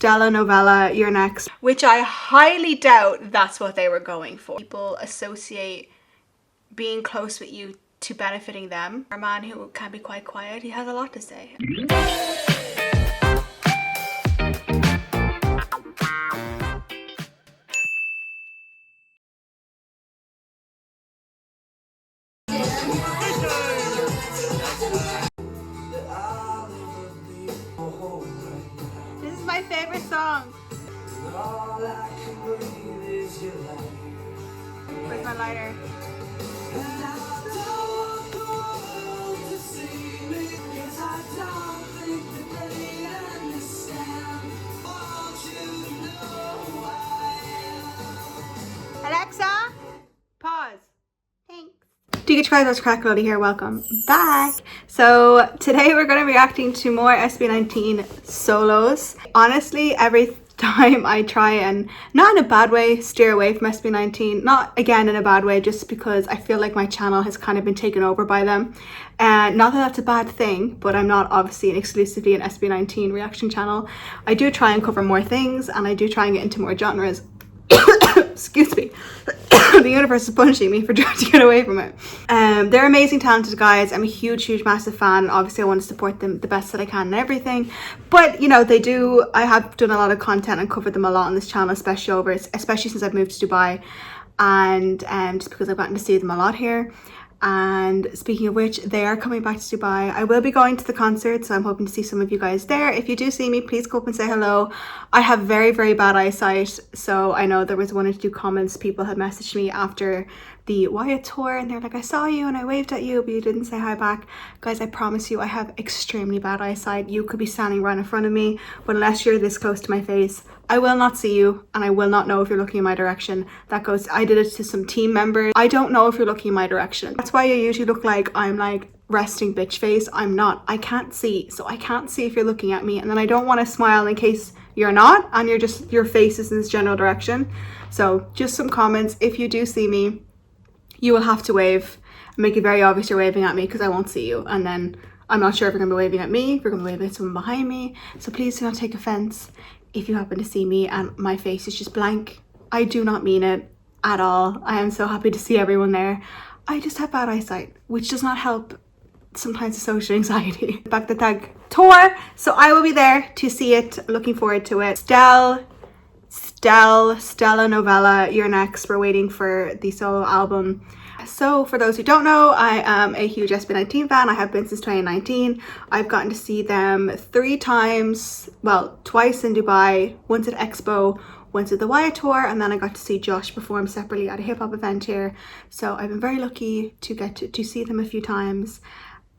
YesStyle novella, You're Next, which I highly doubt that's what they were going for. People associate being close with you to benefiting them. A man who can be quite quiet, he has a lot to say. This is my favorite song. Where's my lighter? Alexa, pause. Thanks. Do you get your guys crack? Loly here. Welcome back. So today we're going to be reacting to more SB19 solos. Honestly, every time I try and, not in a bad way, steer away from SB19, not again in a bad way, just because I feel like my channel has kind of been taken over by them. And not that that's a bad thing, but I'm not obviously exclusively an SB19 reaction channel. I do try and cover more things, and I do try and get into more genres. Excuse me. The universe is punishing me for trying to get away from it. They're amazing, talented guys. I'm a huge massive fan. Obviously I want to support them the best that I can and everything, but you know, I have done a lot of content and covered them a lot on this channel, especially since I've moved to Dubai, and just because I've gotten to see them a lot here. And speaking of which, they are coming back to Dubai. I will be going to the concert, so I'm hoping to see some of you guys there. If you do see me, please go up and say hello. I have very bad eyesight, so I know there was 1 or 2 comments people had messaged me after the Wyatt tour, and they're like, I saw you and I waved at you, but you didn't say hi back. Guys, I promise you, I have extremely bad eyesight. You could be standing right in front of me, but unless you're this close to my face, I will not see you, and I will not know if you're looking in my direction. I did it to some team members. I don't know if you're looking in my direction. That's why you usually look like I'm like resting bitch face. I'm not. I can't see, so I can't see if you're looking at me, and then I don't want to smile in case you're not, and your face is in this general direction. So just some comments. If you do see me, you will have to wave, make it very obvious you're waving at me, because I won't see you, and then I'm not sure if you're gonna be waving at me, if you're gonna be waving at someone behind me. So please do not take offense if you happen to see me and my face is just blank. I do not mean it at all. I am so happy to see everyone there. I just have bad eyesight, which does not help sometimes the social anxiety. Back the tag tour, so I will be there to see it. Looking forward to it. Stella novella, You're Next. We're waiting for the solo album. So for those who don't know, I am a huge SB19 fan. I have been since 2019. I've gotten to see them 3 times, well, twice in Dubai, once at Expo, once at the Wyatt tour, and then I got to see Josh perform separately at a hip-hop event here. So I've been very lucky to get to see them a few times.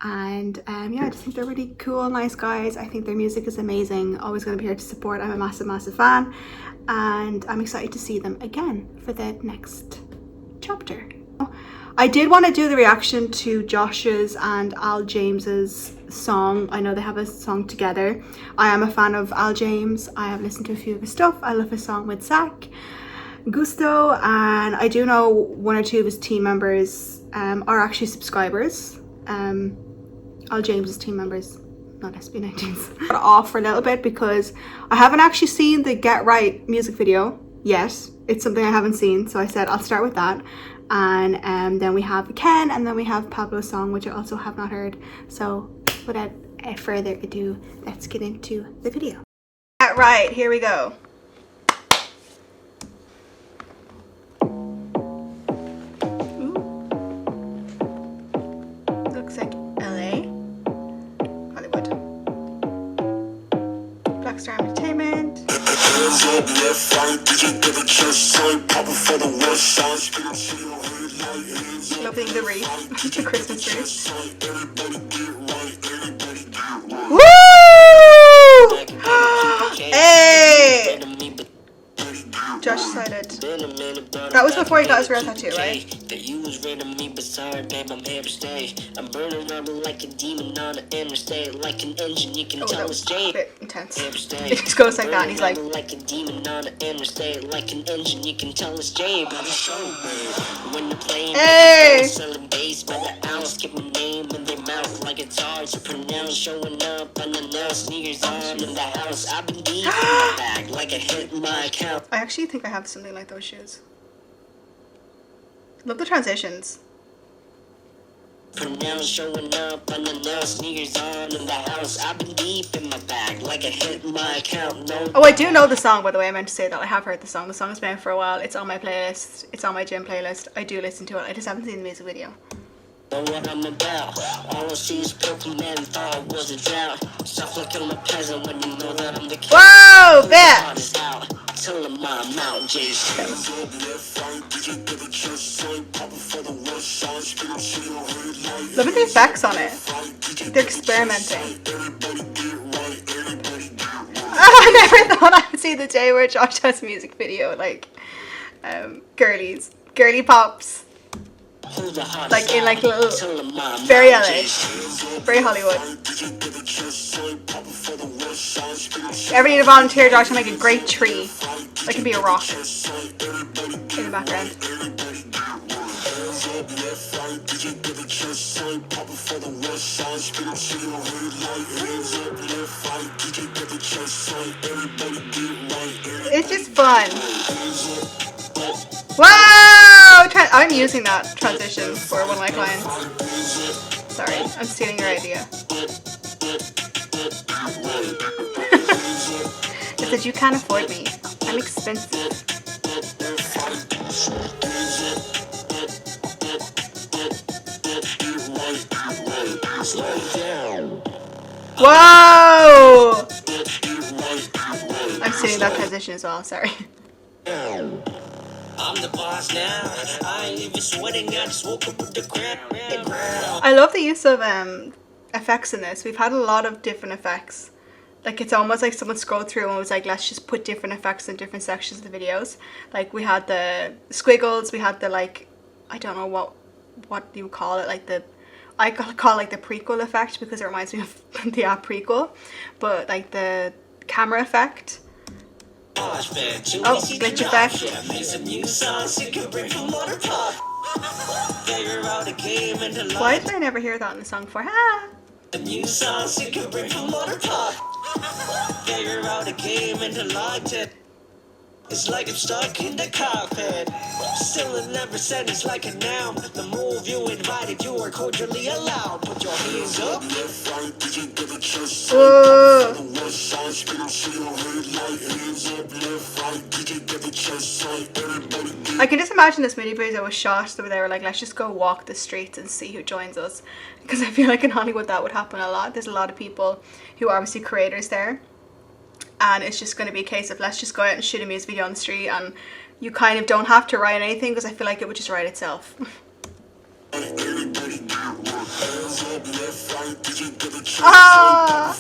And yeah, I just think they're really cool, nice guys. I think their music is amazing. Always going to be here to support. I'm a massive fan, and I'm excited to see them again for the next chapter. I did want to do the reaction to Josh's and Al James's song. I know they have a song together. I am a fan of Al James. I have listened to a few of his stuff. I love his song with Zach Gusto, and I do know 1 or 2 of his team members are actually subscribers. Al James's team members, not SB19's. Off for a little bit because I haven't actually seen the Get Right music video yet. It's something I haven't seen, so I said I'll start with that. And then we have Ken, and then we have Pablo's song, which I also have not heard. So without further ado, let's get into the video. Get Right, here we go. Looks like LA, Hollywood. Blackstar Entertainment. Loving the wreath, the Christmas tree. Woo! Hey! Josh decided. That was before he got his real tattoo, right? Oh, that was a bit intense. It just goes like that, and he's like, hey! like it hit my account. I actually think I have something like those shoes. Love the transitions. Pronouns showing up unannounced, sneakers on in the house. I've been deep in my bag like it hit my account. No. Oh, I do know the song, by the way. I ment to say that. I have heard the song. The song's been out for a while. It's on my playlist. It's on my gym playlist. I do listen to it. I just haven't seen the music video. Know what I'm about. All I see is purple man, thought I was a drought. Soft like I'm a peasant when you know that I'm the king. Whoa, bet! Tell them I'm out, Jason. Look at the effects on it. They're experimenting. I never thought I would see the day where Josh has a music video like girly pops. Like in like little, very LA, very Hollywood. Ever need to volunteer, Josh, to make a great tree? That could be a rock in the background. It's just fun. Wow! I'm using that transition for one of my clients. Sorry, I'm stealing your idea. It says you can't afford me. I'm expensive. Whoa! I'm stealing that transition as well, sorry. I'm the boss now. I ain't even sweating. I just woke up with the crap. I love the use of effects in this. We've had a lot of different effects. Like it's almost like someone scrolled through and was like, let's just put different effects in different sections of the videos. Like we had the squiggles, we had the like, I don't know what you call it, like the, I call it like the prequel effect because it reminds me of the app prequel, but like the camera effect. Oh, glitch effect. Why did I never hear that in the song before? Ah. The new songs you can bring from water pop. Figure out a game and unlocked it. It's like I'm stuck in the cockpit. Still in every sentence like a noun. The move you invited, you are cordially allowed. Put your hands up. I can just imagine this music video was shot so they were like, let's just go walk the streets and see who joins us. Because I feel like in Hollywood that would happen a lot. There's a lot of people who are obviously creators there. And it's just going to be a case of let's just go out and shoot a music video on the street, and you kind of don't have to write anything because I feel like it would just write itself. Ah!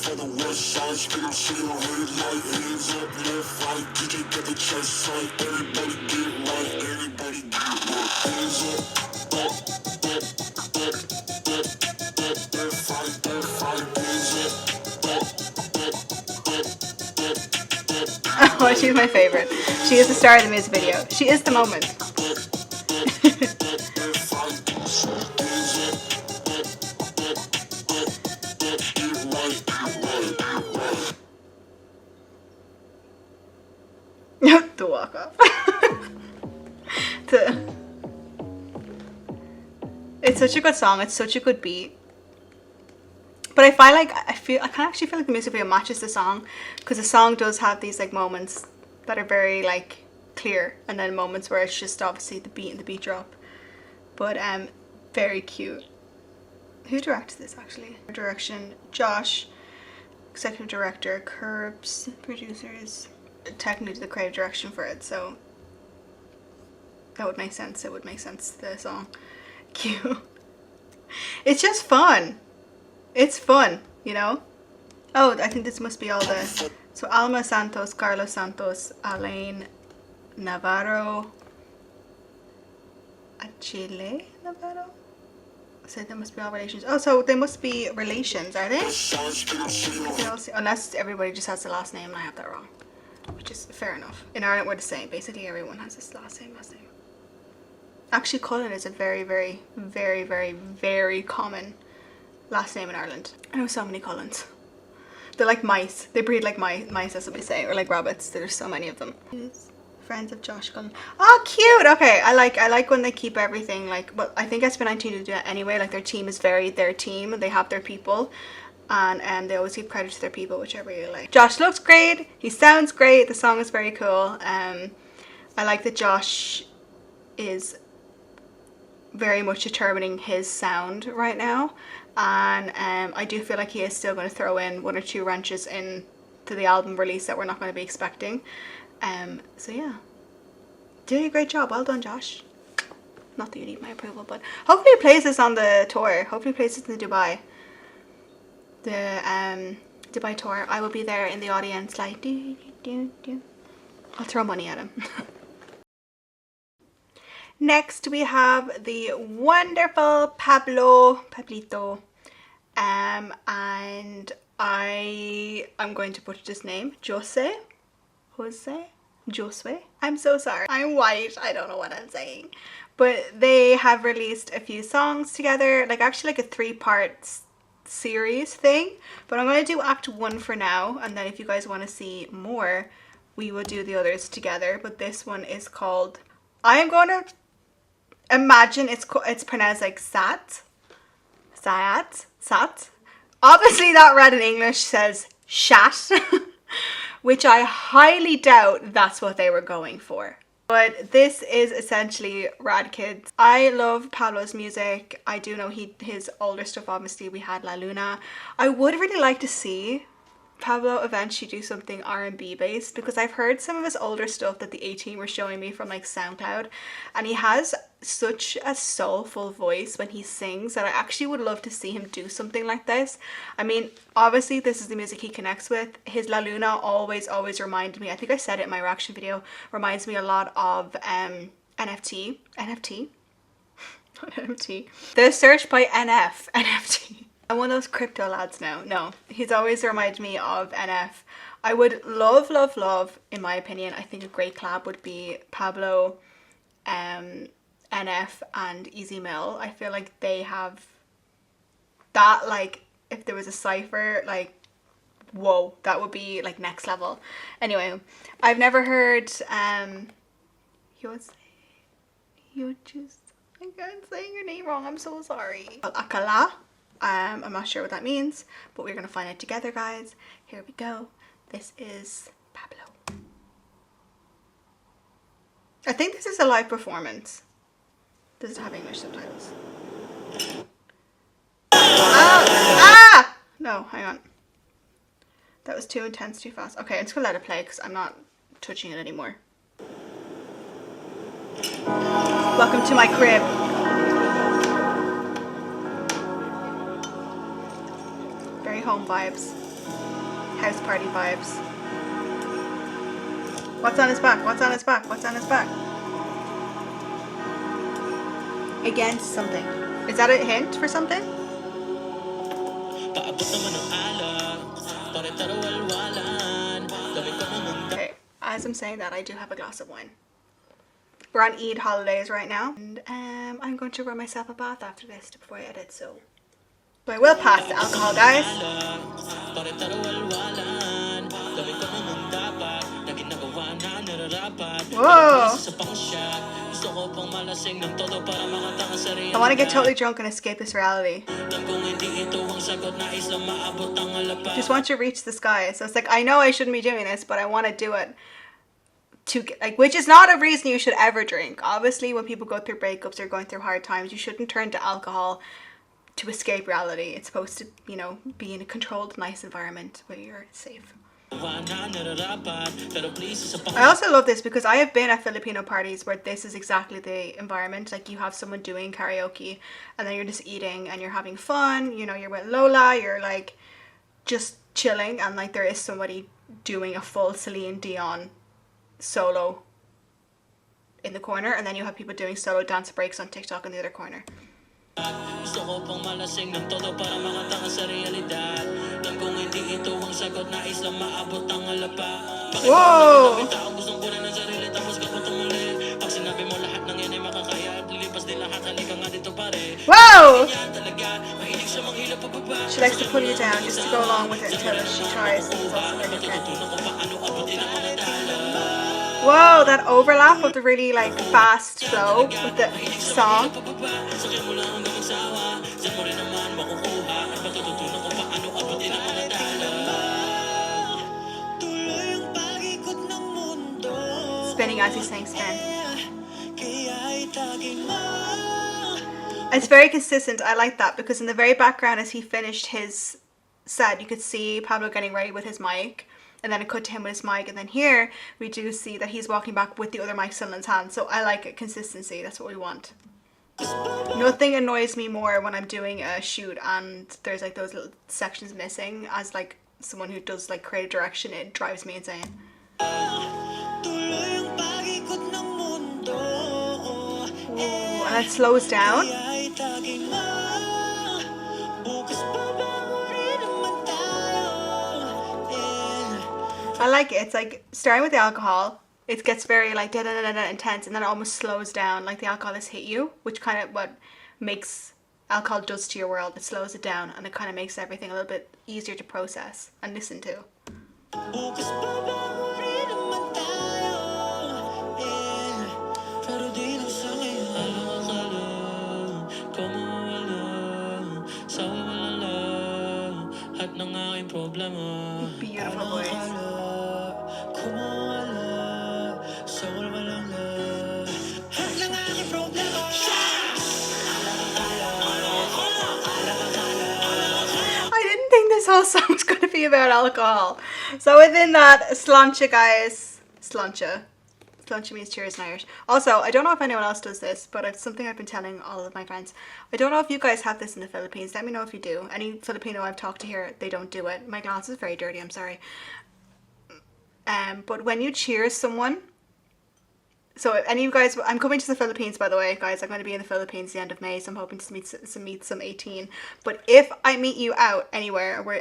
Oh, she's my favorite. She is the star of the music video. She is the moment. To walk off. It's such a good song. It's such a good beat. But I find like I can actually feel like the music video matches the song, because the song does have these like moments that are very like clear, and then moments where it's just obviously the beat and the beat drop. But very cute. Who directed this actually? Direction Josh, executive director, Curbs, producers. Technically the creative direction for it, so that would make sense. It would make sense to the song. Cute. It's just fun. It's fun, you know? Oh, I think this must be all the... So Alma Santos, Carlos Santos, Alain Navarro, Achille Navarro? So they must be all relations. Oh, so they must be relations, are they? Unless everybody just has the last name and I have that wrong. Which is fair enough. In Ireland we're the same. Basically everyone has this last name. Actually Cullen is a very, very, very, very, very common last name in Ireland. I know so many Cullens. They're like mice. They breed like mice, that's what we say, or like rabbits. There's so many of them. Friends of Josh Cullen. Oh, cute. Okay, I like when they keep everything like. Well, I think SB19 do that anyway. Like their team is very their team. They have their people, and they always give credit to their people, whichever you like. Josh looks great. He sounds great. The song is very cool. I like that Josh is very much determining his sound right now, and I do feel like he is still going to throw in one or two wrenches in to the album release that we're not going to be expecting. So yeah, doing a great job. Well done, Josh. Not that you need my approval, but hopefully he plays this on the tour. Hopefully he plays this in Dubai. The Dubai tour. I will be there in the audience, like do. I'll throw money at him. Next we have the wonderful Pablito, and I'm going to butcher his name, Josue. I'm so sorry. I'm white. I don't know what I'm saying. But they have released a few songs together, like actually like a 3-part series thing. But I'm going to do act 1 for now, and then if you guys want to see more, we will do the others together. But this one is called, I am going to imagine it's pronounced like Sat. Obviously that read in English says shat. Which I highly doubt that's what they were going for. But this is essentially Rad Kids. I love Pablo's music. I do know his older stuff, obviously. We had La Luna. I would really like to see Pablo eventually do something R&B based, because I've heard some of his older stuff that the A-Team were showing me from like SoundCloud, and he has such a soulful voice when he sings that I actually would love to see him do something like this. I mean, obviously this is the music he connects with. His La Luna always reminded me, I think I said it in my reaction video, reminds me a lot of NFT. The search by NFT. I'm one of those crypto lads now. No, he's always reminded me of NF. I would love, in my opinion, I think a great collab would be Pablo, NF and Easy Mill. I feel like they have that, like, if there was a cypher, like, whoa, that would be like next level. Anyway, I've never heard I can't say your name wrong, I'm so sorry. Akala. I'm not sure what that means, but we're gonna find it together, guys. Here we go. This is Pablo. I think this is a live performance. Does it have English subtitles? Ah! No, hang on. That was too intense, too fast. Okay, I'm just gonna let it play because I'm not touching it anymore. Welcome to my crib. Very home vibes. House party vibes. What's on his back? What's on his back? What's on his back? Against something. Is that a hint for something? Okay, as I'm saying that, I do have a glass of wine. We're on Eid holidays right now, and I'm going to run myself a bath after this before I edit, so I will pass the alcohol, guys. Whoa! I want to get totally drunk and escape this reality. Just want to reach the sky. So it's like, I know I shouldn't be doing this, but I want to do it. Which is not a reason you should ever drink. Obviously, when people go through breakups or going through hard times, you shouldn't turn to alcohol to escape reality. It's supposed to, you know, be in a controlled, nice environment where you're safe. I also love this because I have been at Filipino parties where this is exactly the environment. Like, you have someone doing karaoke and then you're just eating and you're having fun. You know, you're with Lola, you're like just chilling, and like there is somebody doing a full Celine Dion solo in the corner, and then you have people doing solo dance breaks on TikTok in the other corner. Whoa! Whoa! She likes to pull you down just to go along with it until she tries. It's also very different. Whoa, that overlap of the really like fast flow with the song. Spinning as he's saying spin. It's very consistent. I like that because in the very background as he finished his set, you could see Pablo getting ready with his mic, and then it cut to him with his mic, and then here we do see that he's walking back with the other mic still in his hand. So I like it. Consistency. That's what we want. Nothing annoys me more when I'm doing a shoot and there's like those little sections missing. As like someone who does like creative direction, it drives me insane. Ooh, and it slows down. I like it. It's like starting with the alcohol. It gets very like da da da da intense, and then it almost slows down. Like the alcohol has hit you, which kind of what makes alcohol does to your world. It slows it down, and it kind of makes everything a little bit easier to process and listen to. Beautiful voice. I didn't think this whole song was going to be about alcohol. So within that, slancha, guys. Slancha. Slancha means cheers in Irish. Also, I don't know if anyone else does this, but it's something I've been telling all of my friends. I don't know if you guys have this in the Philippines. Let me know if you do. Any Filipino I've talked to here, they don't do it. My glass is very dirty, I'm sorry. But when you cheers someone, so if any of you guys, I'm coming to the Philippines, by the way, guys. I'm going to be in the Philippines the end of May, so I'm hoping to meet some 18. But if I meet you out anywhere where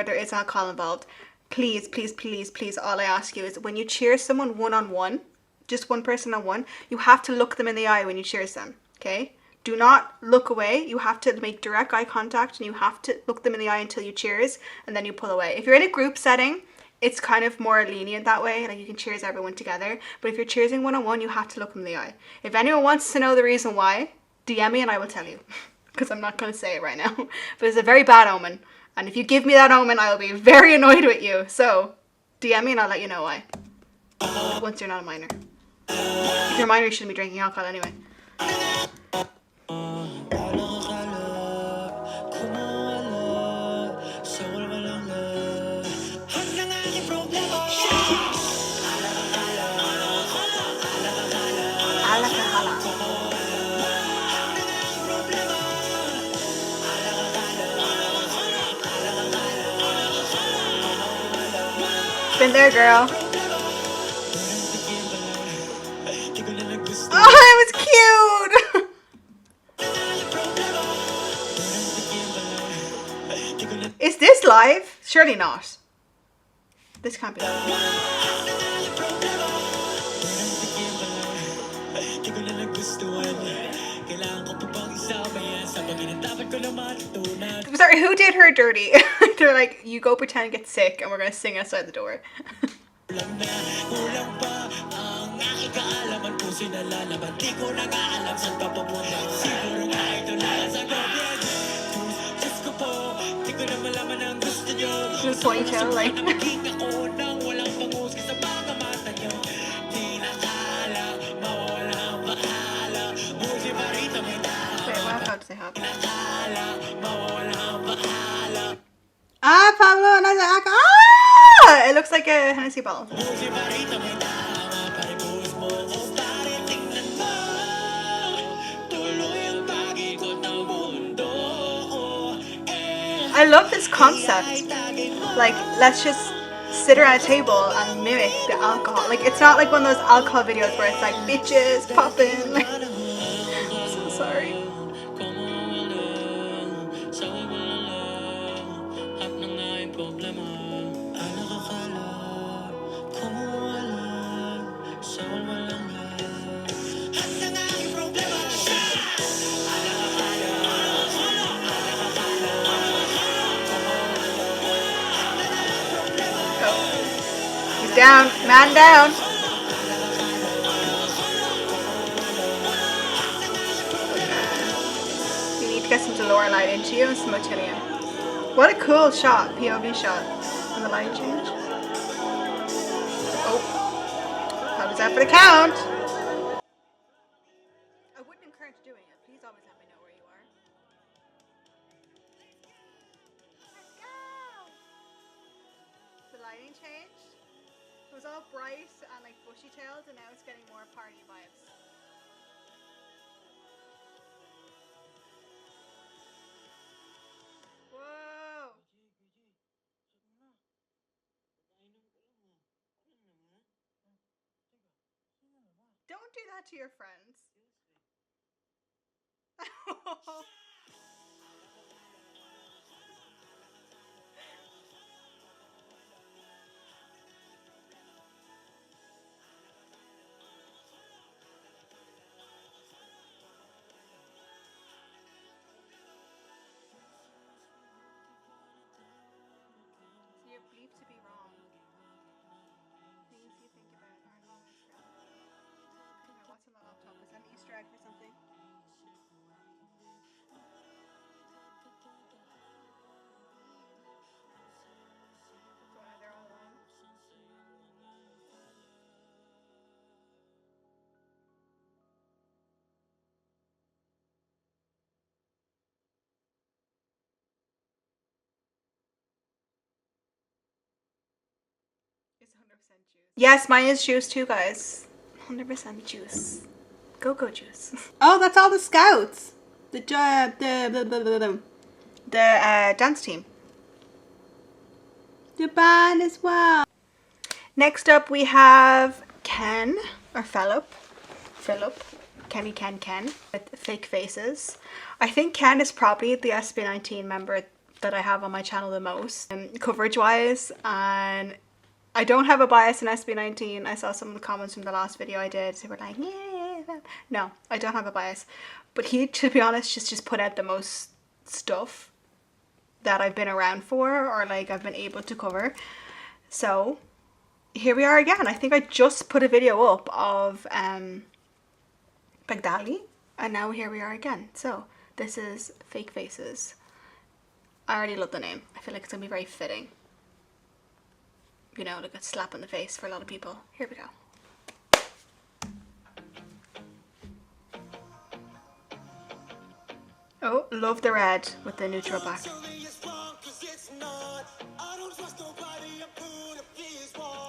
there is alcohol involved, please, please, please, please, all I ask you is when you cheers someone one-on-one, just one person on one, you have to look them in the eye when you cheers them, okay? Do not look away. You have to make direct eye contact, and you have to look them in the eye until you cheers, and then you pull away. If you're in a group setting, it's kind of more lenient that way, like you can cheers everyone together. But if you're cheersing one-on-one, you have to look them in the eye. If anyone wants to know the reason why, DM me and I will tell you, because I'm not going to say it right now. But it's a very bad omen, and if you give me that omen, I will be very annoyed with you. So DM me and I'll let you know why. Once you're not a minor. If you're a minor, you shouldn't be drinking alcohol anyway. Been there, girl. Oh, it was cute. Is this live? Surely not. This can't be live. I'm sorry, who did her dirty? They're like, you go pretend get sick and we're gonna sing outside the door. Ponytail, like. Wait, what about to say hop? Ah, Pablo, ah! It looks like a Hennessy bottle. I love this concept. Like, let's just sit around a table and mimic the alcohol. Like, it's not like one of those alcohol videos where it's like bitches popping. Like, I'm so sorry. down, man down. You need to get some Delora light into you and some Motilium. What a cool shot, POV shot. And the light change. Oh, how was that for the count? I wouldn't encourage doing it. Please always let me know where you are. Let's go! The lighting changed. It was all bright and like bushy tails, and now it's getting more party vibes. Whoa! Don't do that to your friends. You believe to be wrong. Things you think about aren't always real. Okay, what's on the laptop? Is that an Easter egg for something? So they're all alone. It's 100% juice. Yes, mine is juice too, guys. 100% juice. Go juice. Oh, that's all the scouts. The dance team. The band as well. Next up we have Ken, or Felip, Kenny Ken, with fake faces. I think Ken is probably the SB19 member that I have on my channel the most, coverage wise, and I don't have a bias in SB19. I saw some of the comments from the last video I did. They were like, yeah. No, I don't have a bias. But he, to be honest, just put out the most stuff that I've been around for, or like I've been able to cover. So here we are again. I think I just put a video up of Baghdadi, and now here we are again. So this is Fake Faces. I already love the name. I feel like it's gonna be very fitting. You know, like a slap in the face for a lot of people. Here we go. Oh, love the red with the neutral back.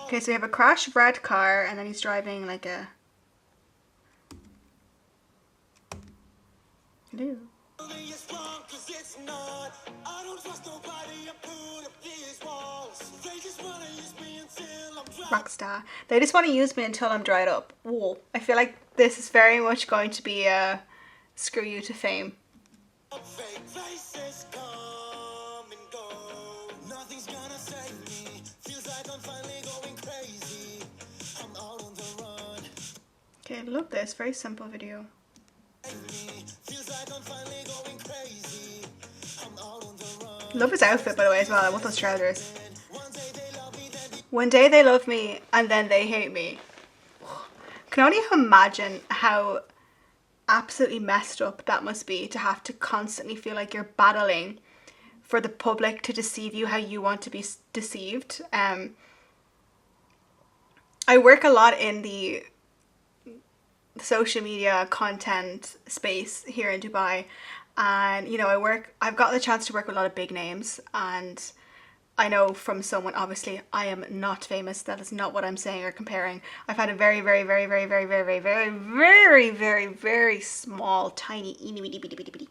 Okay, so we have a crashed red car, and then he's driving like a... Hello. Rockstar. They just want to use me until I'm dried up. Whoa. I feel like this is very much going to be a screw you to fame. Okay, love this. Very simple video. Love his outfit, by the way, as well. I want those trousers. One day they love me, and then they hate me. Can only imagine how absolutely messed up that must be, to have to constantly feel like you're battling for the public to deceive you how you want to be deceived. I work a lot in the social media content space here in Dubai, and you know, I've got the chance to work with a lot of big names, and I know from someone, obviously I am not famous, that is not what I'm saying or comparing. I've had a very small, tiny, itty-bitty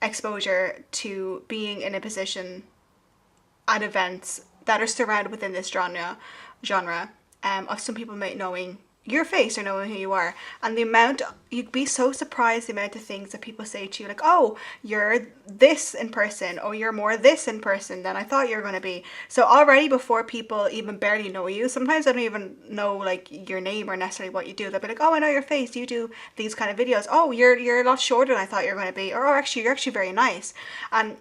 exposure to being in a position at events that are surrounded within this genre of some people might knowing your face or knowing who you are, and the amount, you'd be so surprised the amount of things that people say to you, like, oh, you're this in person, or you're more this in person than I thought you were going to be. So already before people even barely know you, sometimes I don't even know like your name or necessarily what you do, they'll be like, oh, I know your face, you do these kind of videos, oh, you're a lot shorter than I thought you were going to be, or oh, actually you're actually very nice. And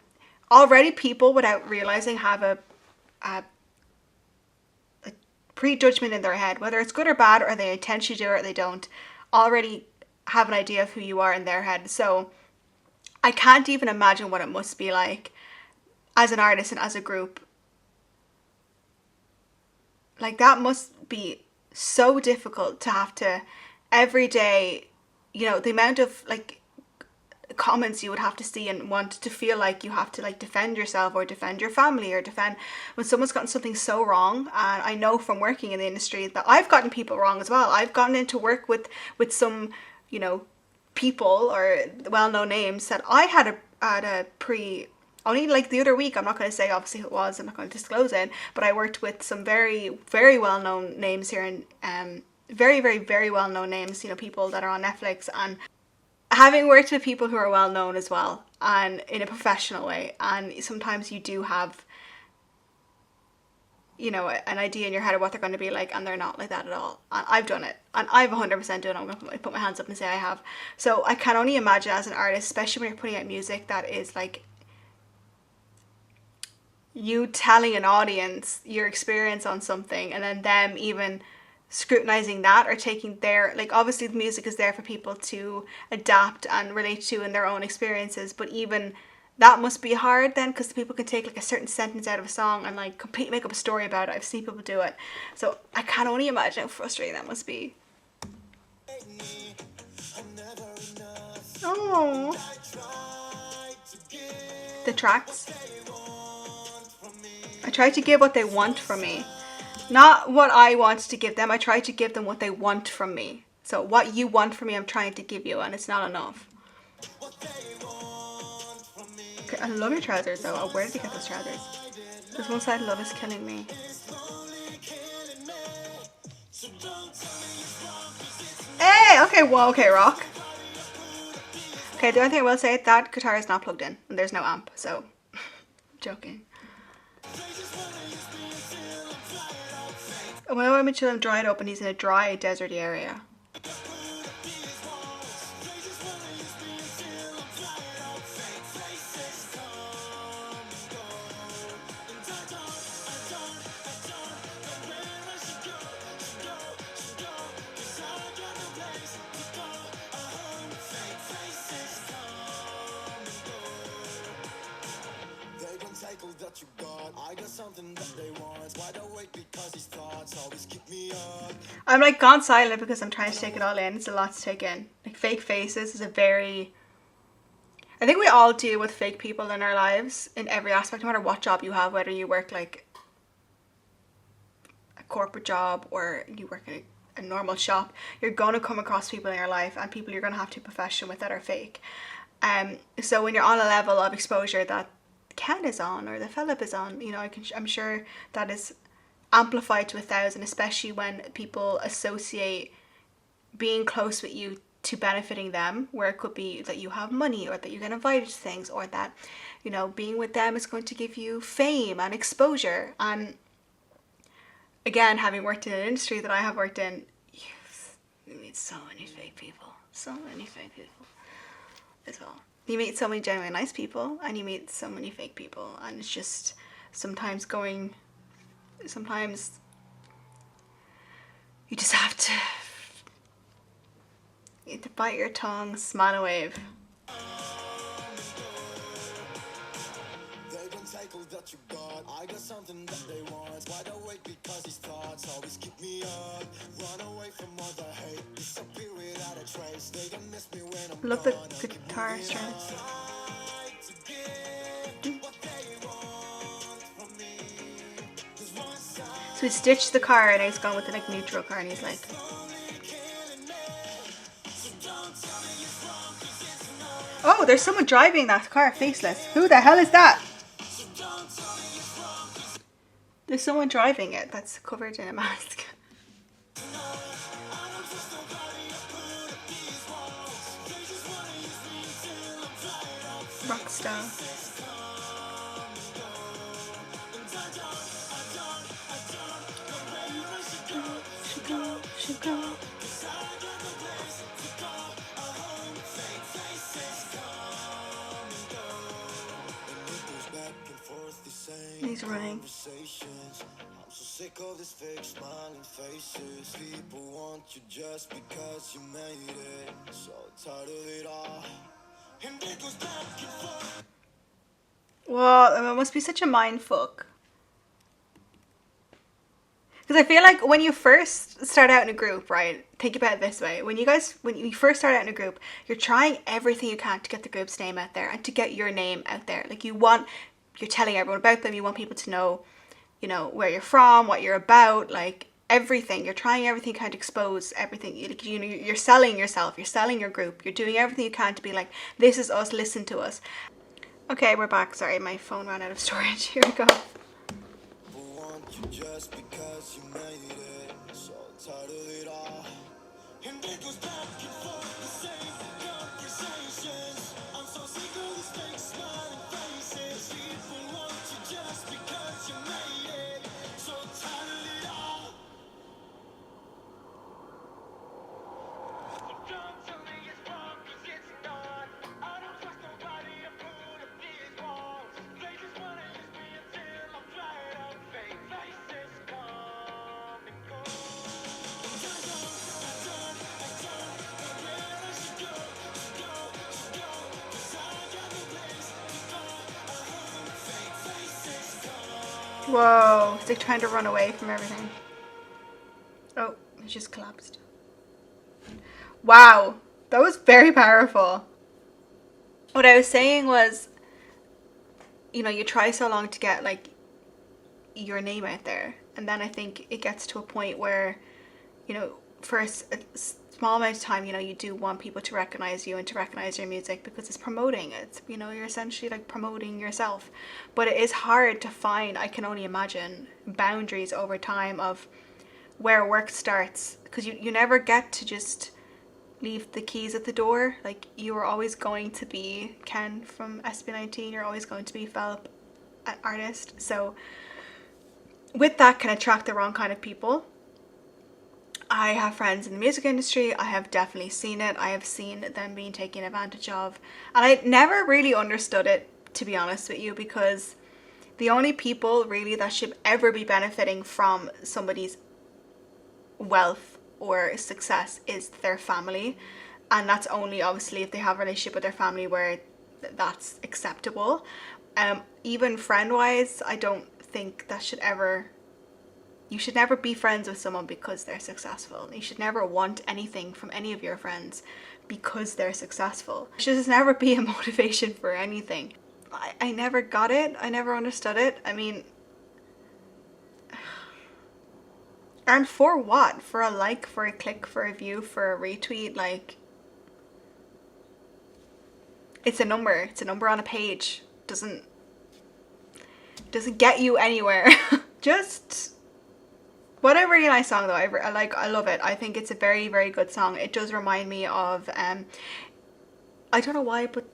already people, without realizing, have a prejudgment in their head, whether it's good or bad, or they intentionally do it or they don't, already have an idea of who you are in their head. So I can't even imagine what it must be like as an artist and as a group. Like, that must be so difficult to have to every day, you know, the amount of like comments you would have to see and want to feel like you have to like defend yourself or defend your family or defend when someone's gotten something so wrong. And I know from working in the industry that I've gotten people wrong as well. I've gotten into work with some, you know, people or well-known names that I had a only like the other week. I'm not going to say obviously who it was, I'm not going to disclose it, but I worked with some very, very well-known names here, and very, very, very well-known names, you know, people that are on Netflix. And having worked with people who are well-known as well, and in a professional way, and sometimes you do have, you know, an idea in your head of what they're going to be like, and they're not like that at all. And I've done it, and I've 100% done it. I'm going to put my hands up and say I have. So I can only imagine as an artist, especially when you're putting out music that is like you telling an audience your experience on something, and then them even scrutinizing that or taking their, like, obviously the music is there for people to adapt and relate to in their own experiences, but even that must be hard then, because people can take like a certain sentence out of a song and like completely make up a story about it. I've seen people do it, so I can only imagine how frustrating that must be. Oh, the tracks. I try to give what they want from me. Not what I want to give them. I try to give them what they want from me. So what you want from me, I'm trying to give you, and it's not enough. Okay, I love your trousers though. Where did you get those trousers? There's one side, love is killing me. Hey, okay, well, okay, rock. Okay, the only thing I will say, that guitar is not plugged in, and there's no amp, so I'm joking. Whenever Mitchell dried up and he's in a dry, deserty area. I'm like gone silent because I'm trying to take it all in. It's a lot to take in. Like, fake faces is a very... I think we all deal with fake people in our lives in every aspect, no matter what job you have, whether you work like a corporate job or you work in a normal shop. You're going to come across people in your life, and people you're going to have to be professional with that are fake. So when you're on a level of exposure that Ken is on or the Felip is on, you know, I'm sure that is amplified to 1,000, especially when people associate being close with you to benefiting them, where it could be that you have money or that you get invited to things, or that, you know, being with them is going to give you fame and exposure. And again, having worked in an industry that I have worked in, you meet so many fake people as well. You meet so many genuinely nice people, and you meet so many fake people, and it's just sometimes you just have to bite your tongue, smile and wave. I got something that they want. Wide awake because these thoughts always keep me up. Run away from all the hate. Disappear without a trace. They don't miss me when I'm love the guitar strings. So he stitched the car and he's gone with the like neutral car, and he's like, oh, there's someone driving that car faceless. Who the hell is that? There's someone driving it that's covered in a mask. Rockstar. He's running. sick of this fake smiling faces. People want you just because you made it. So tired of it all. And it goes back and forth. Well, it must be such a mind fuck. Because I feel like when you first start out in a group, right? Think about it this way. When you first start out in a group, you're trying everything you can to get the group's name out there and to get your name out there. Like you're telling everyone about them. You want people to know, you know, where you're from, what you're about, like everything. You're trying everything you can to expose everything. You know, you're selling yourself. You're selling your group. You're doing everything you can to be like, this is us, listen to us. Okay, we're back. Sorry, my phone ran out of storage. Here we go. Just because you made it, so tired of it all. And it goes back and forth, the same conversations. I'm so sick of these fake smiling faces. People want you just because you made it, so tired of it all. So don't tell me it's wrong, 'cause it's not. I don't trust nobody, I put up these walls. They just wanna use me until I'm flat out fake faces come and go. And I don't know where I should go, 'cause I got no place to go. Fake faces come. Whoa, it's like trying to run away from everything. Oh, it just collapsed. Wow, that was very powerful. What I was saying was, you know, you try so long to get like your name out there, and then I think it gets to a point where, you know, for a small amount of time, you know, you do want people to recognize you and to recognize your music because it's promoting it. You know, you're essentially like promoting yourself. But it is hard to find, I can only imagine, boundaries over time of where work starts, because you never get to just leave the keys at the door. Like, you are always going to be Ken from SB19, you're always going to be Felip, an artist. So with that can attract the wrong kind of people. I have friends in the music industry. I have definitely seen it. I have seen them being taken advantage of, and I never really understood it, to be honest with you, because the only people really that should ever be benefiting from somebody's wealth or success is their family, and that's only obviously if they have a relationship with their family where that's acceptable. Even friend wise, I don't think that should ever, you should never be friends with someone because they're successful. You should never want anything from any of your friends because they're successful. It should just never be a motivation for anything. I never got it. I never understood it. I mean, and for what? For a like, for a click, for a view, for a retweet? Like, it's a number. It's a number on a page. Doesn't get you anywhere. Just what a really nice song though. I love it. I think it's a very, very good song. It does remind me of I don't know why, but,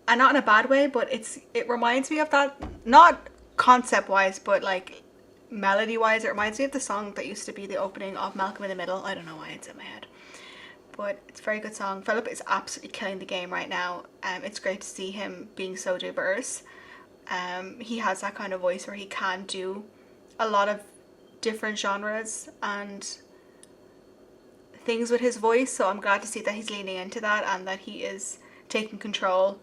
and not in a bad way, but it reminds me of that, not concept wise, but like melody wise, it reminds me of the song that used to be the opening of Malcolm in the Middle. I don't know why it's in my head, but it's a very good song. Felip is absolutely killing the game right now. It's great to see him being so diverse. He has that kind of voice where he can do a lot of different genres and things with his voice, so I'm glad to see that he's leaning into that and that he is taking control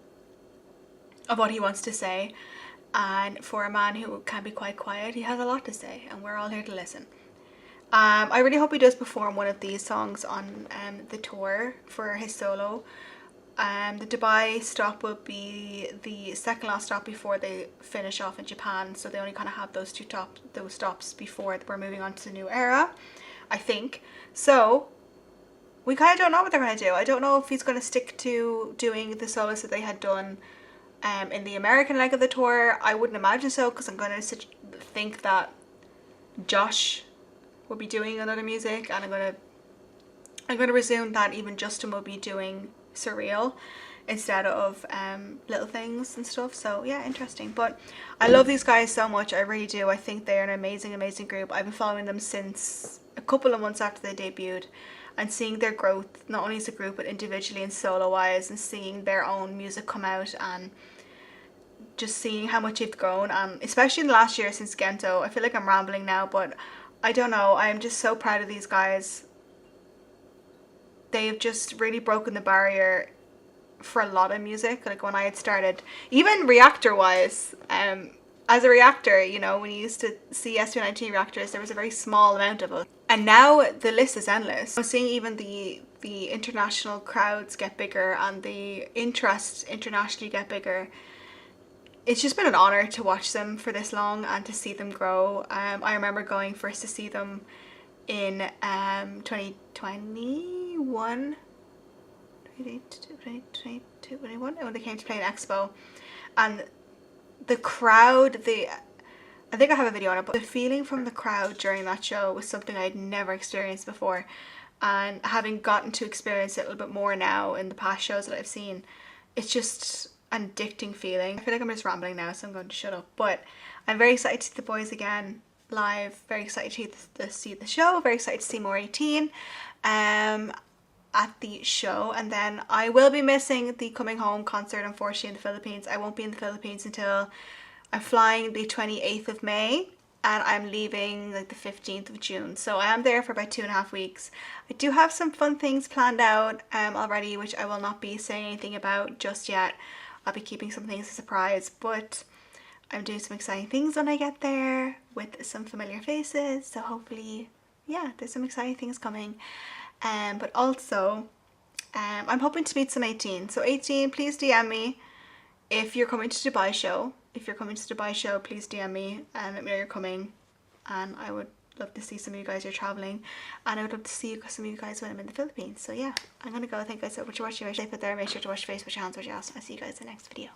of what he wants to say. And for a man who can be quite quiet, he has a lot to say, and we're all here to listen. I really hope he does perform one of these songs on the tour for his solo. The Dubai stop will be the second last stop before they finish off in Japan, so they only kind of have those those stops before we're moving on to the new era, I think. So we kind of don't know what they're going to do. I don't know if he's going to stick to doing the solos that they had done in the American leg of the tour. I wouldn't imagine so, because I'm going to think that Josh will be doing another music, and I'm going to presume that even Justin will be doing Surreal instead of Little Things and stuff. So yeah, interesting. But I love these guys so much. I really do. I think they're an amazing group. I've been following them since a couple of months after they debuted, and seeing their growth, not only as a group but individually and solo wise, and seeing their own music come out and just seeing how much they've grown, especially in the last year since Gento. I feel like I'm rambling now, but I don't know, I'm just so proud of these guys. They've just really broken the barrier for a lot of music. Like when I had started, even reactor wise, as a reactor, you know, when you used to see SB19 reactors, there was a very small amount of us, and now the list is endless. I'm seeing even the international crowds get bigger and the interest internationally get bigger. It's just been an honor to watch them for this long and to see them grow. I remember going first to see them in 2021 when they came to play an expo, and the crowd, I think I have a video on it, but the feeling from the crowd during that show was something I'd never experienced before, and having gotten to experience it a little bit more now in the past shows that I've seen, it's just an addicting feeling. I feel like I'm just rambling now, so I'm going to shut up, but I'm very excited to see the boys again live, very excited to see the show, very excited to see more 18 at the show. And then I will be missing the coming home concert, unfortunately, in the Philippines. I won't be in the Philippines until I'm flying the 28th of May and I'm leaving like the 15th of June, so I am there for about 2.5 weeks. I do have some fun things planned out already, which I will not be saying anything about just yet. I'll be keeping some things a surprise, but I'm doing some exciting things when I get there with some familiar faces, so hopefully, yeah, there's some exciting things coming. But also, I'm hoping to meet some 18. So 18, please DM me if you're coming to Dubai show. If you're coming to Dubai show, please DM me and let me know you're coming. And I would love to see some of you guys who are traveling. And I would love to see some of you guys when I'm in the Philippines. So yeah, I'm going to go. Thank you guys so much for watching. Make sure you put there. Make sure to wash your face, wash your hands, wash your ass. I'll see you guys in the next video.